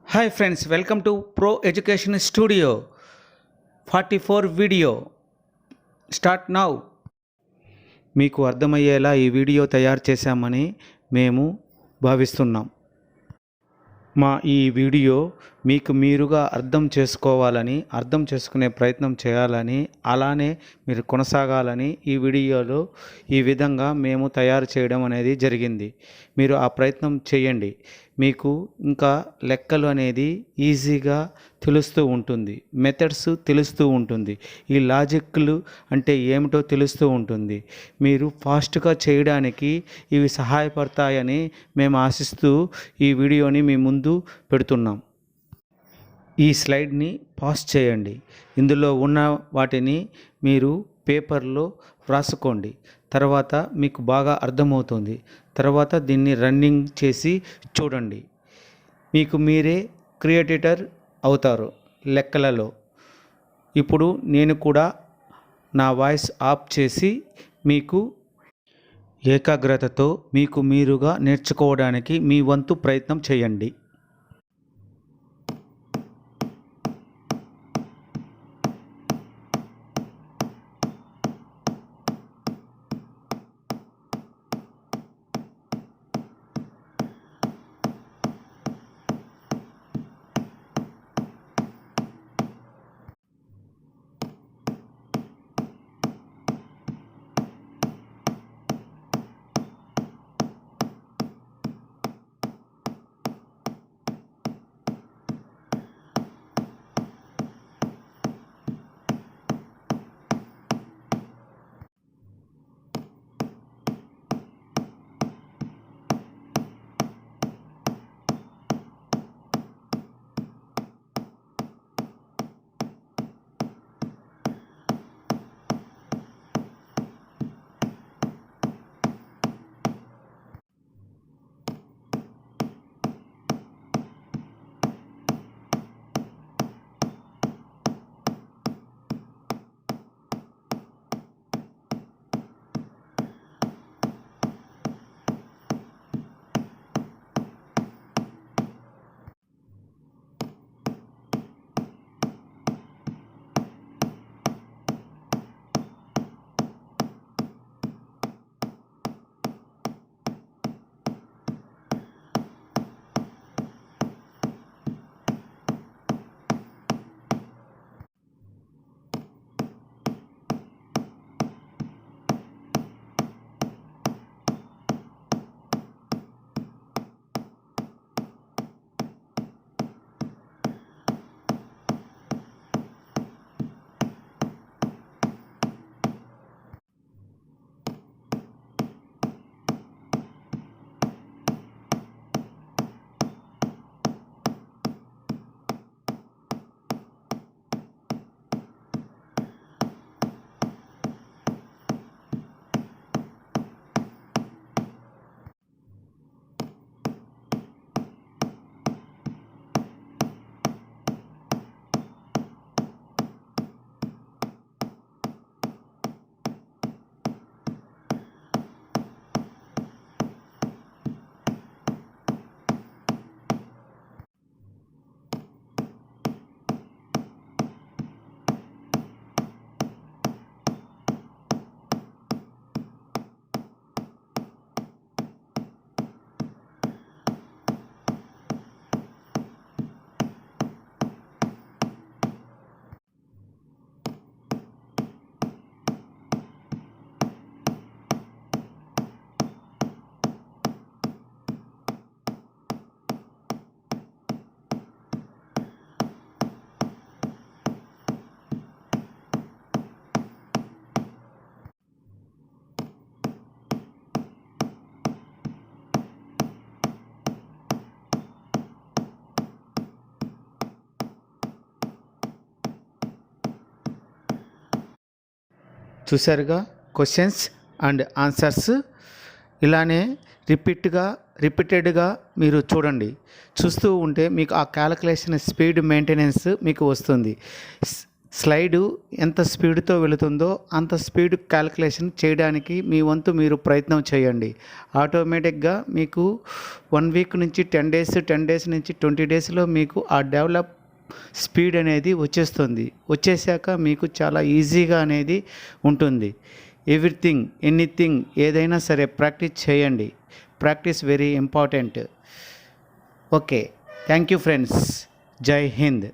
Hi friends, welcome to Pro Education Studio 44 video. Start now. మీకు అర్థమయ్యేలా ఈ video తయారు చేశామని మేము భావిస్తున్నాం. మా ఈ వీడియో మీకు మీరుగా అర్థం చేసుకోవాలని, అర్థం చేసుకునే ప్రయత్నం చేయాలని, అలానే మీరు కొనసాగాలని ఈ వీడియోలో ఈ విధంగా మేము తయారు చేయడం అనేది జరిగింది. మీరు ఆ ప్రయత్నం చేయండి. మీకు ఇంకా లెక్కలు అనేది ఈజీగా తెలుస్తూ ఉంటుంది, మెథడ్స్ తెలుస్తూ ఉంటుంది, ఈ లాజిక్లు అంటే ఏమిటో తెలుస్తూ ఉంటుంది. మీరు ఫాస్ట్గా చేయడానికి ఇవి సహాయపడతాయని మేము ఆశిస్తూ ఈ వీడియోని మీ ముందు పెడుతున్నాం. ఈ స్లైడ్ని పాస్ చేయండి. ఇందులో ఉన్న వాటిని మీరు పేపర్లో వ్రాసుకోండి. తర్వాత మీకు బాగా అర్థమవుతుంది. తర్వాత దీన్ని రన్నింగ్ చేసి చూడండి. మీకు మీరే క్రియేటర్ అవుతారు లెక్కలలో. ఇప్పుడు నేను కూడా నా వాయిస్ ఆఫ్ చేసి మీకు ఏకాగ్రతతో మీకు మీరుగా నేర్చుకోవడానికి మీ వంతు ప్రయత్నం చేయండి. చూసారుగా, క్వశ్చన్స్ అండ్ ఆన్సర్స్ ఇలానే రిపీటెడ్గా మీరు చూడండి. చూస్తూ ఉంటే మీకు ఆ క్యాలిక్యులేషన్ స్పీడ్ మెయింటెనెన్స్ మీకు వస్తుంది. స్లైడు ఎంత స్పీడ్తో వెళుతుందో అంత స్పీడ్ క్యాలిక్యులేషన్ చేయడానికి మీ వంతు మీరు ప్రయత్నం చేయండి. ఆటోమేటిక్గా మీకు 1 వీక్ నుంచి 10 డేస్, 10 డేస్ నుంచి 20 డేస్లో మీకు ఆ డెవలప్ స్పీడ్ అనేది వచ్చేస్తుంది. వచ్చేసాక మీకు చాలా ఈజీగా అనేది ఉంటుంది. ఎవ్రీథింగ్, ఎనీథింగ్, ఏదైనా సరే ప్రాక్టీస్ చేయండి. Practice very important. Okay, thank you friends. జై హింద్.